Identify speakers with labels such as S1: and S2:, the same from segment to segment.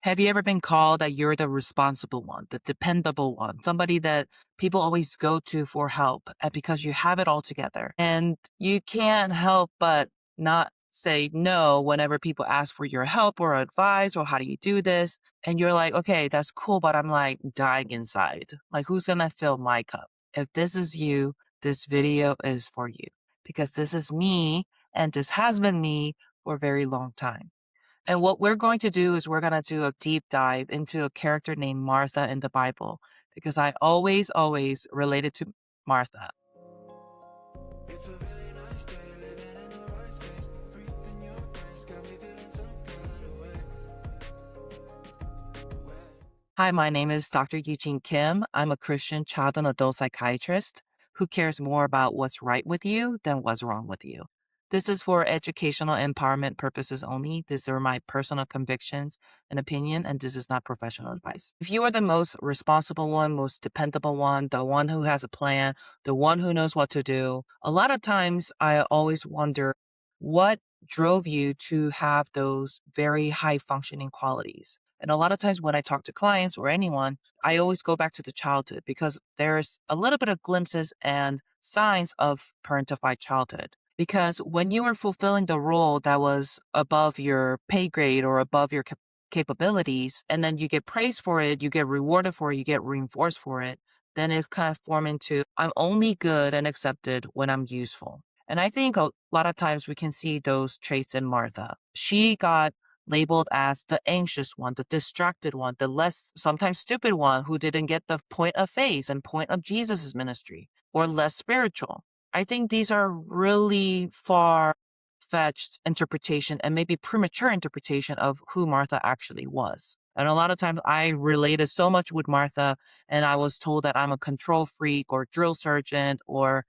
S1: Have you ever been called that you're the responsible one, the dependable one, somebody that people always go to for help because you have it all together? And you can't help but not say no whenever people ask for your help or advice or how do you do this? And you're like, okay, that's cool, but I'm like dying inside. Like, who's going to fill my cup? If this is you, this video is for you because this is me and this has been me for a very long time. And what we're going to do is we're going to do a deep dive into a character named Martha in the Bible because I always relate it to Martha.
S2: It's a really nice day, living in the right space. Breathing your grace, got me feeling some kind of way.
S1: Hi, my name is Dr. Uejin Kim. I'm a Christian child and adult psychiatrist who cares more about what's right with you than what's wrong with you. This is for educational empowerment purposes only. These are my personal convictions and opinion, and this is not professional advice. If you are the most responsible one, most dependable one, the one who has a plan, the one who knows what to do, a lot of times I always wonder what drove you to have those very high functioning qualities. And a lot of times when I talk to clients or anyone, I always go back to the childhood because there's a little bit of glimpses and signs of parentified childhood. Because when you were fulfilling the role that was above your pay grade or above your capabilities, and then you get praised for it, you get rewarded for it, you get reinforced for it, then it kind of form into I'm only good and accepted when I'm useful. And I think a lot of times we can see those traits in Martha. She got labeled as the anxious one, the distracted one, the less sometimes stupid one who didn't get the point of faith and point of Jesus's ministry or less spiritual. I think these are really far-fetched interpretation and maybe premature interpretation of who Martha actually was. And a lot of times I related so much with Martha and I was told that I'm a control freak or drill sergeant or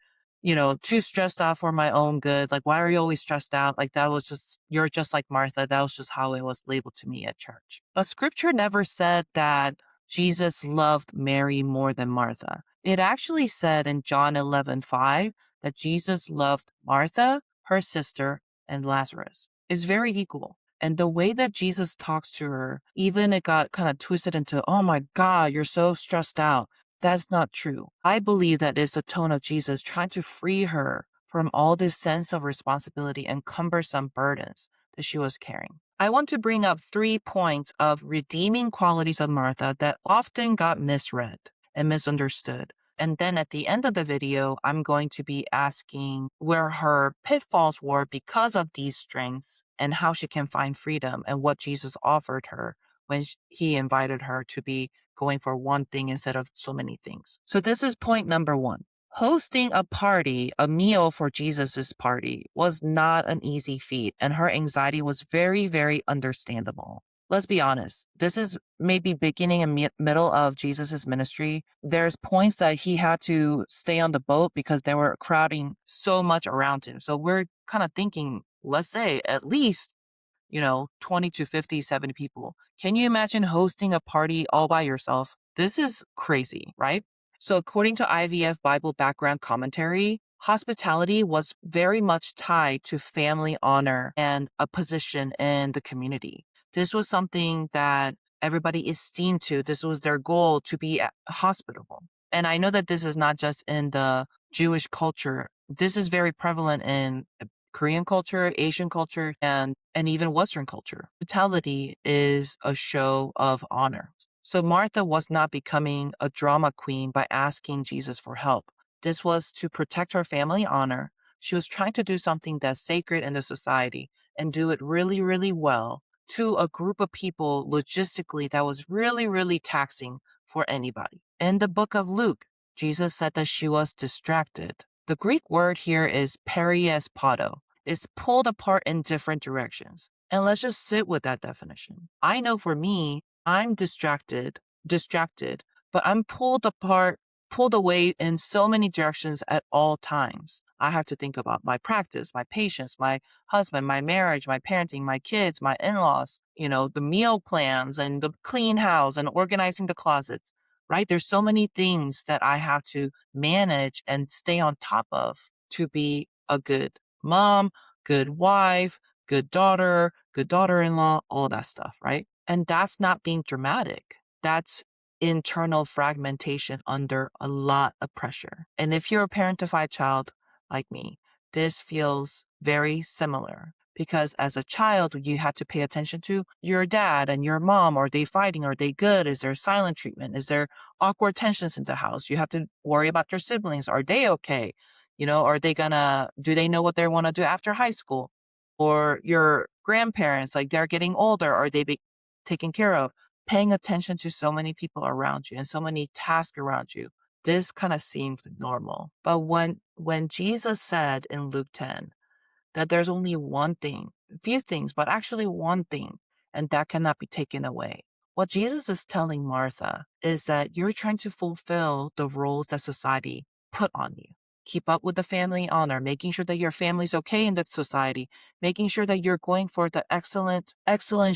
S1: too stressed out for my own good. Like, why are you always stressed out? Like, that was just, you're just like Martha. That was just how it was labeled to me at church. But scripture never said that Jesus loved Mary more than Martha. It actually said in John 11:5 that Jesus loved Martha, her sister, and Lazarus. It's very equal. And the way that Jesus talks to her, even it got kind of twisted into, oh my God, you're so stressed out. That's not true. I believe that is the tone of Jesus trying to free her from all this sense of responsibility and cumbersome burdens that she was carrying. I want to bring up 3 points of redeeming qualities of Martha that often got misread and misunderstood. And then at the end of the video, I'm going to be asking where her pitfalls were because of these strengths and how she can find freedom and what Jesus offered her when he invited her to be going for one thing instead of so many things. So this is point number 1. Hosting a party, a meal for Jesus's party was not an easy feat, and her anxiety was very, very understandable. Let's be honest. This is maybe beginning and middle of Jesus's ministry. There's points that he had to stay on the boat because they were crowding so much around him. So we're kind of thinking, let's say at least 20 to 50, 70 people. Can you imagine hosting a party all by yourself? This is crazy, right? So according to IVF Bible background commentary, hospitality was very much tied to family honor and a position in the community. This was something that everybody esteemed to. This was their goal to be hospitable. And I know that this is not just in the Jewish culture. This is very prevalent in Korean culture, Asian culture, and even Western culture. Hospitality is a show of honor. So Martha was not becoming a drama queen by asking Jesus for help. This was to protect her family honor. She was trying to do something that's sacred in the society and do it really, really well to a group of people logistically that was really, really taxing for anybody. In the book of Luke, Jesus said that she was distracted. The Greek word here is peries pato. It's pulled apart in different directions. And let's just sit with that definition. I know for me, I'm distracted, but I'm pulled apart, pulled away in so many directions at all times. I have to think about my practice, my patients, my husband, my marriage, my parenting, my kids, my in-laws, the meal plans and the clean house and organizing the closets, right? There's so many things that I have to manage and stay on top of to be a good mom, good wife, good daughter-in-law, all that stuff, right? And that's not being dramatic. That's internal fragmentation under a lot of pressure. And if you're a parentified child like me, this feels very similar because as a child, you had to pay attention to your dad and your mom. Are they fighting? Are they good? Is there silent treatment? Is there awkward tensions in the house? You have to worry about your siblings. Are they okay? Do they know what they want to do after high school? Or your grandparents, like they're getting older. Are they taken care of? Paying attention to so many people around you and so many tasks around you. This kind of seems normal. But when Jesus said in Luke 10 that there's only one thing, a few things, but actually one thing, and that cannot be taken away. What Jesus is telling Martha is that you're trying to fulfill the roles that society put on you. Keep up with the family honor, making sure that your family's okay in that society, making sure that you're going for the excellent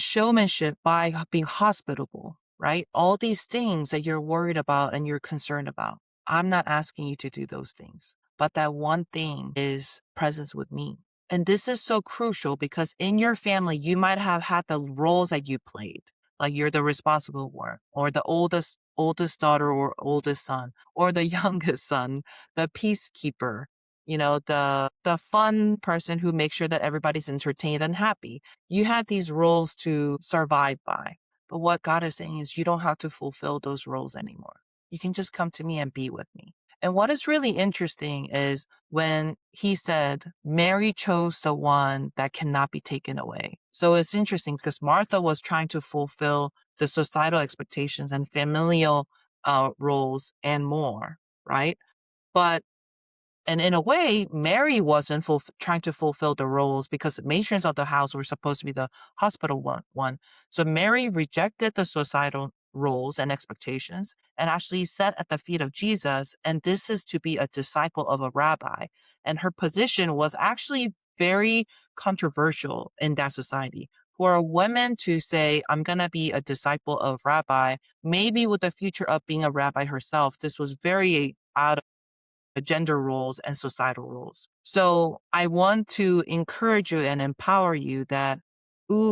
S1: showmanship by being hospitable, right? All these things that you're worried about and you're concerned about. I'm not asking you to do those things, but that one thing is presence with me. And this is so crucial because in your family, you might have had the roles that you played, like you're the responsible one, or the oldest daughter or oldest son, or the youngest son, the peacekeeper, the fun person who makes sure that everybody's entertained and happy. You had these roles to survive by. But what God is saying is you don't have to fulfill those roles anymore. You can just come to me and be with me. And what is really interesting is when he said, Mary chose the one that cannot be taken away. So it's interesting because Martha was trying to fulfill the societal expectations and familial roles and more, right? And in a way, Mary wasn't trying to fulfill the roles because the matrons of the house were supposed to be the hospital one. So Mary rejected the societal roles and expectations and actually sat at the feet of Jesus. And this is to be a disciple of a rabbi. And her position was actually very controversial in that society. For a woman to say, I'm going to be a disciple of rabbi, maybe with the future of being a rabbi herself, this was very out of gender roles and societal roles. So I want to encourage you and empower you that,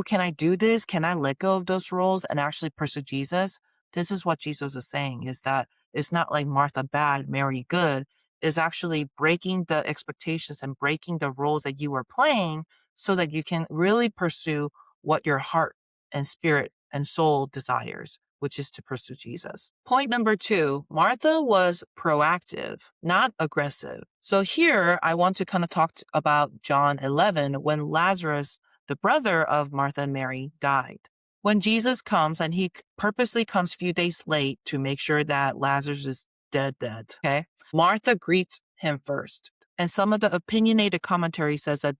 S1: can I do this? Can I let go of those roles and actually pursue Jesus? This is what Jesus is saying, is that it's not like Martha bad, Mary good. Is actually breaking the expectations and breaking the roles that you were playing so that you can really pursue what your heart and spirit and soul desires, which is to pursue Jesus. Point number 2, Martha was proactive, not aggressive. So here I want to kind of talk about John 11 when Lazarus, the brother of Martha and Mary, died. When Jesus comes and he purposely comes a few days late to make sure that Lazarus is dead, okay? Martha greets him first. And some of the opinionated commentary says that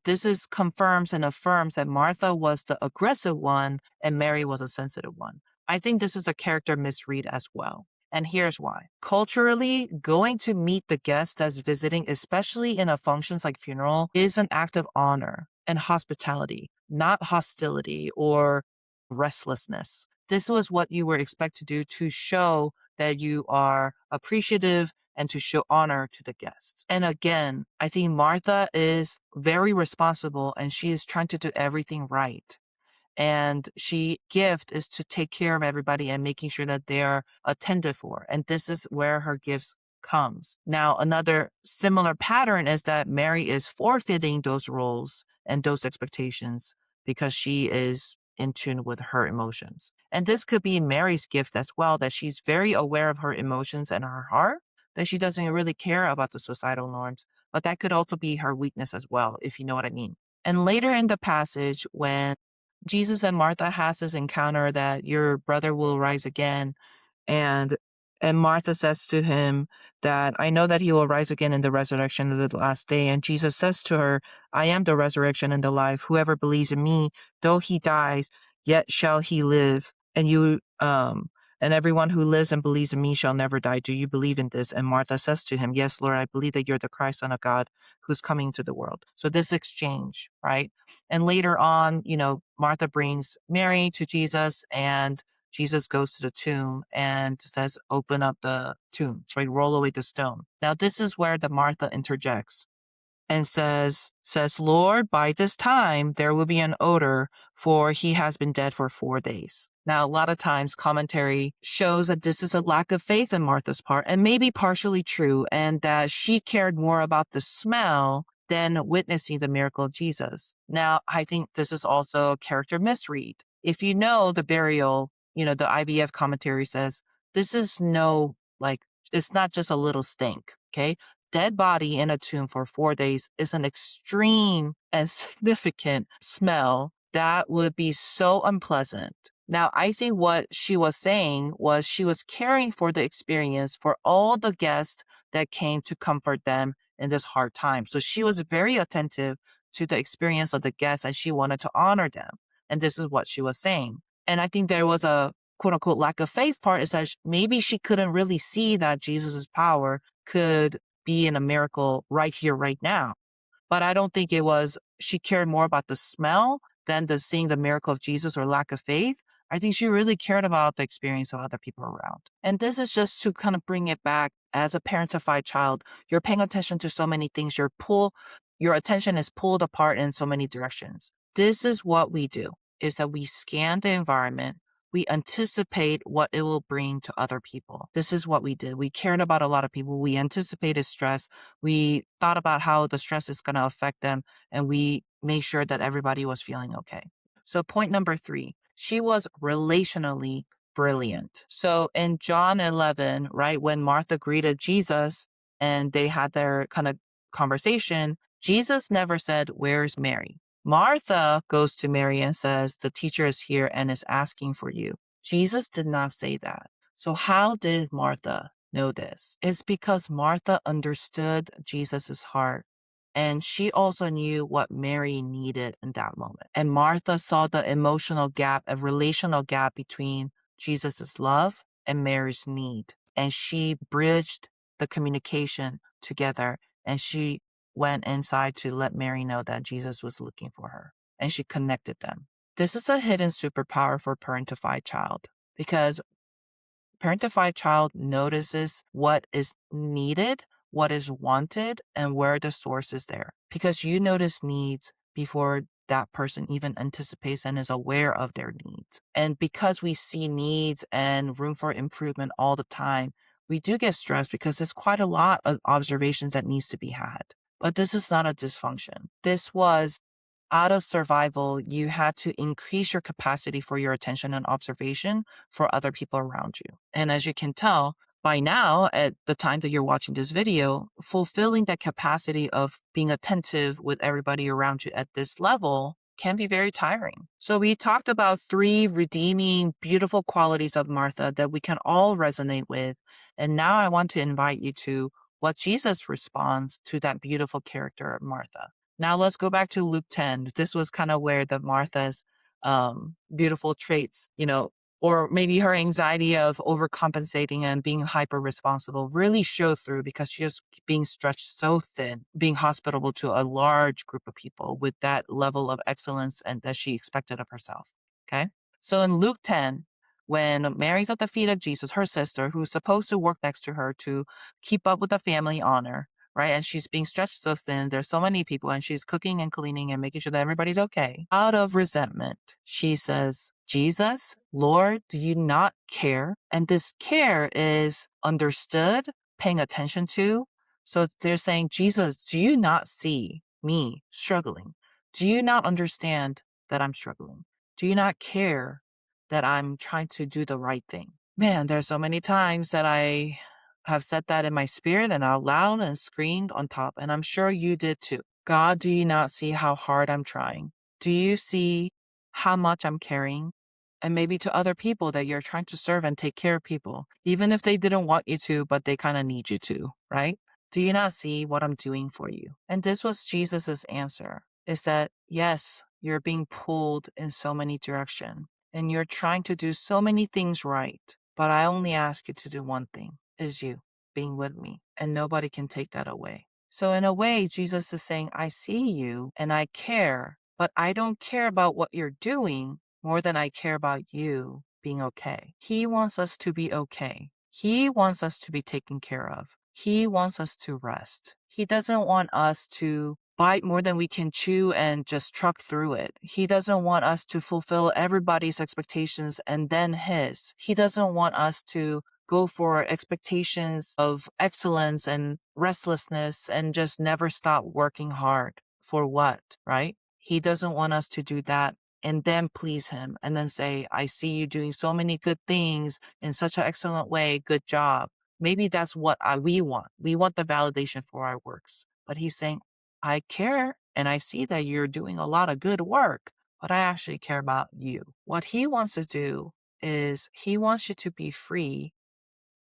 S1: confirms and affirms that Martha was the aggressive one and Mary was a sensitive one. I think this is a character misread as well. And here's why. Culturally, going to meet the guest that's visiting, especially in a functions like funeral, is an act of honor and hospitality, not hostility or restlessness. This was what you were expected to do to show that you are appreciative and to show honor to the guests. And again, I think Martha is very responsible and she is trying to do everything right. And gift is to take care of everybody and making sure that they're attended for. And this is where her gifts comes. Now, another similar pattern is that Mary is forfeiting those roles and those expectations because she is in tune with her emotions. And this could be Mary's gift as well, that she's very aware of her emotions and her heart, that she doesn't really care about the societal norms, but that could also be her weakness as well, if you know what I mean. And later in the passage, when Jesus and Martha has this encounter that your brother will rise again. And Martha says to him that I know that he will rise again in the resurrection of the last day. And Jesus says to her, I am the resurrection and the life. Whoever believes in me, though he dies, yet shall he live. And everyone who lives and believes in me shall never die. Do you believe in this? And Martha says to him, yes, Lord, I believe that you're the Christ, Son of God, who's coming to the world. So this exchange, right? And later on, Martha brings Mary to Jesus and Jesus goes to the tomb and says, open up the tomb, right? Roll away the stone. Now, this is where the Martha interjects and says, Lord, by this time there will be an odor, for he has been dead for 4 days. Now, a lot of times commentary shows that this is a lack of faith in Martha's part, and maybe partially true, and that she cared more about the smell than witnessing the miracle of Jesus. Now, I think this is also a character misread. If you know the burial, the IVF commentary says, this is it's not just a little stink, okay? Dead body in a tomb for 4 days is an extreme and significant smell that would be so unpleasant. Now, I think what she was saying was she was caring for the experience for all the guests that came to comfort them in this hard time. So she was very attentive to the experience of the guests and she wanted to honor them. And this is what she was saying. And I think there was a quote unquote lack of faith part is that maybe she couldn't really see that Jesus's power could be in a miracle right here, right now. But I don't think it was, she cared more about the smell than the seeing the miracle of Jesus or lack of faith. I think she really cared about the experience of other people around. And this is just to kind of bring it back as a parentified child. You're paying attention to so many things. Your attention is pulled apart in so many directions. This is what we do, is that we scan the environment. We anticipate what it will bring to other people. This is what we did. We cared about a lot of people. We anticipated stress. We thought about how the stress is going to affect them, and we made sure that everybody was feeling okay. So point number 3, she was relationally brilliant. So in John 11, right, when Martha greeted Jesus and they had their kind of conversation, Jesus never said, "Where's Mary?" Martha goes to Mary and says, "The teacher is here and is asking for you." Jesus did not say that. So how did Martha know this? It's because Martha understood Jesus's heart, and she also knew what Mary needed in that moment. And Martha saw the emotional gap, a relational gap between Jesus's love and Mary's need. And she bridged the communication together, and she went inside to let Mary know that Jesus was looking for her, and she connected them. This is a hidden superpower for parentified child, because parentified child notices what is needed, what is wanted, and where the source is there. Because you notice needs before that person even anticipates and is aware of their needs. And because we see needs and room for improvement all the time, we do get stressed because there's quite a lot of observations that needs to be had. But this is not a dysfunction. This was out of survival. You had to increase your capacity for your attention and observation for other people around you. And as you can tell by now, at the time that you're watching this video, fulfilling that capacity of being attentive with everybody around you at this level can be very tiring. So we talked about 3 redeeming, beautiful qualities of Martha that we can all resonate with. And now I want to invite you to what Jesus responds to that beautiful character of Martha. Now let's go back to Luke 10. This was kind of where the Martha's beautiful traits, or maybe her anxiety of overcompensating and being hyper responsible really showed through, because she was being stretched so thin, being hospitable to a large group of people with that level of excellence and that she expected of herself. Okay. So in Luke 10, when Mary's at the feet of Jesus, her sister, who's supposed to work next to her to keep up with the family honor, right? And she's being stretched so thin. There's so many people, and she's cooking and cleaning and making sure that everybody's okay. Out of resentment, she says, "Jesus, Lord, do you not care?" And this care is understood, paying attention to. So they're saying, "Jesus, do you not see me struggling? Do you not understand that I'm struggling? Do you not care that I'm trying to do the right thing?" Man, there's so many times that I have said that in my spirit and out loud and screamed on top, and I'm sure you did too. "God, do you not see how hard I'm trying? Do you see how much I'm caring?" And maybe to other people that you're trying to serve and take care of people, even if they didn't want you to, but they kind of need you to, right? "Do you not see what I'm doing for you?" And this was Jesus's answer, is that yes, you're being pulled in so many directions and you're trying to do so many things right, but I only ask you to do one thing, is you being with me, and nobody can take that away. So in a way, Jesus is saying, I see you and I care, but I don't care about what you're doing more than I care about you being okay. He wants us to be okay. He wants us to be taken care of. He wants us to rest. He doesn't want us to bite more than we can chew and just truck through it. He doesn't want us to fulfill everybody's expectations and then his. He doesn't want us to go for expectations of excellence and restlessness and just never stop working hard. For what, right? He doesn't want us to do that and then please him and then say, I see you doing so many good things in such an excellent way. Good job. Maybe that's what we want. We want the validation for our works. But he's saying, I care and I see that you're doing a lot of good work, but I actually care about you. What he wants to do is he wants you to be free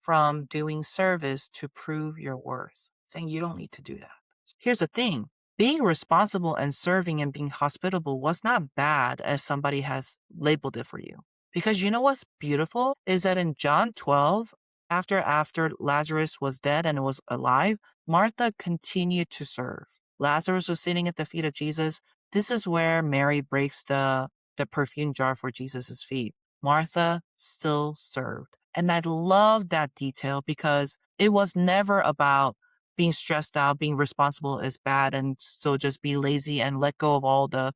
S1: from doing service to prove your worth, saying you don't need to do that. Here's the thing. Being responsible and serving and being hospitable was not bad as somebody has labeled it for you. Because you know what's beautiful is that in John 12, after Lazarus was dead and was alive, Martha continued to serve. Lazarus was sitting at the feet of Jesus. This is where Mary breaks the perfume jar for Jesus' feet. Martha still served. And I love that detail because it was never about being stressed out, being responsible is bad, and so just be lazy and let go of all the,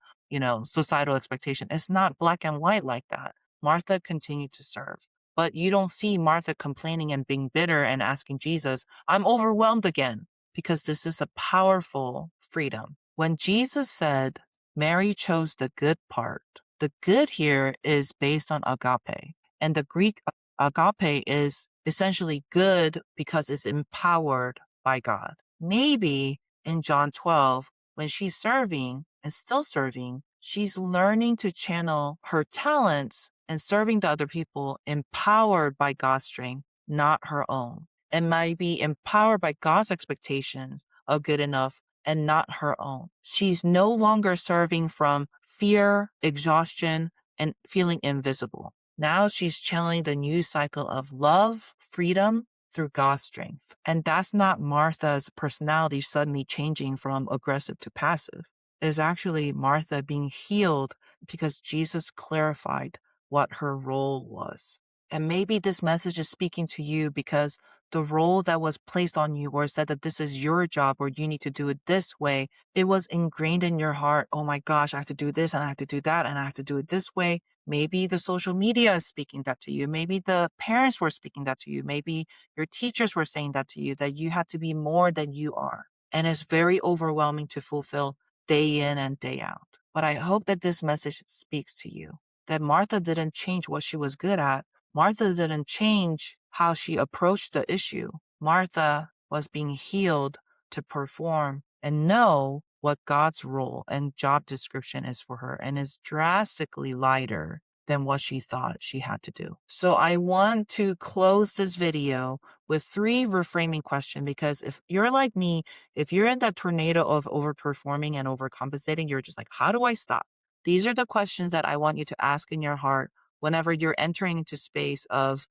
S1: societal expectation. It's not black and white like that. Martha continued to serve. But you don't see Martha complaining and being bitter and asking Jesus, I'm overwhelmed again, because this is a powerful freedom. When Jesus said, Mary chose the good part, the good here is based on agape. And the Greek agape is essentially good because it's empowered by God. Maybe in John 12, when she's serving and still serving, she's learning to channel her talents and serving to other people empowered by God's strength, not her own, and might be empowered by God's expectations of good enough and not her own. She's no longer serving from fear, exhaustion, and feeling invisible. Now she's channeling the new cycle of love, freedom, through God's strength. And that's not Martha's personality suddenly changing from aggressive to passive. It's actually Martha being healed because Jesus clarified what her role was. And maybe this message is speaking to you because the role that was placed on you or said that this is your job or you need to do it this way, it was ingrained in your heart. Oh my gosh, I have to do this and I have to do that and I have to do it this way. Maybe the social media is speaking that to you. Maybe the parents were speaking that to you. Maybe your teachers were saying that to you, that you have to be more than you are. And it's very overwhelming to fulfill day in and day out. But I hope that this message speaks to you, that Martha didn't change what she was good at. Martha didn't change how she approached the issue. Martha was being healed to perform and know what God's role and job description is for her, and is drastically lighter than what she thought she had to do. So I want to close this video with 3 reframing questions, because if you're like me, if you're in that tornado of overperforming and overcompensating, you're just like, how do I stop? These are the questions that I want you to ask in your heart whenever you're entering into space of,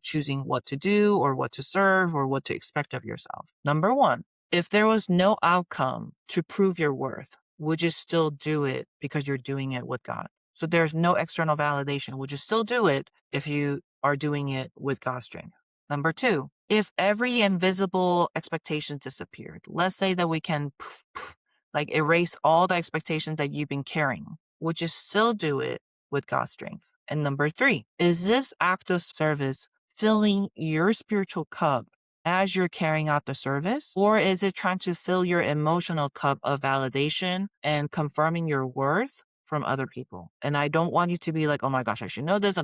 S1: choosing what to do or what to serve or what to expect of yourself. Number 1, if there was no outcome to prove your worth, would you still do it because you're doing it with God? So there's no external validation. Would you still do it if you are doing it with God's strength? Number 2, if every invisible expectation disappeared, let's say that we can erase all the expectations that you've been carrying, would you still do it with God's strength? And number 3, is this act of service filling your spiritual cup as you're carrying out the service? Or is it trying to fill your emotional cup of validation and confirming your worth from other people? And I don't want you to be like, oh my gosh, I should know this.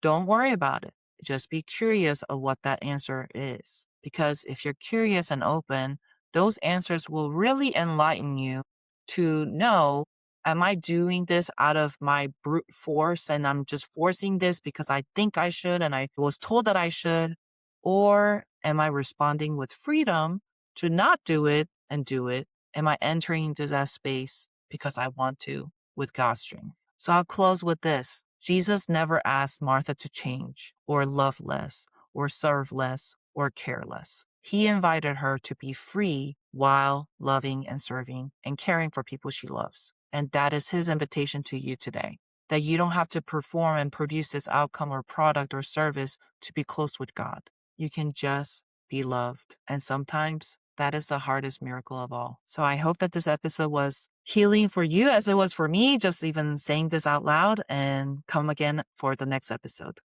S1: Don't worry about it. Just be curious of what that answer is. Because if you're curious and open, those answers will really enlighten you to know, am I doing this out of my brute force and I'm just forcing this because I think I should and I was told that I should? Or am I responding with freedom to not do it and do it? Am I entering into that space because I want to with God's strength? So I'll close with this. Jesus never asked Martha to change or love less or serve less or care less. He invited her to be free while loving and serving and caring for people she loves. And that is his invitation to you today, that you don't have to perform and produce this outcome or product or service to be close with God. You can just be loved. And sometimes That is the hardest miracle of all. So I hope that this episode was healing for you as it was for me, just even saying this out loud, and come again for the next episode.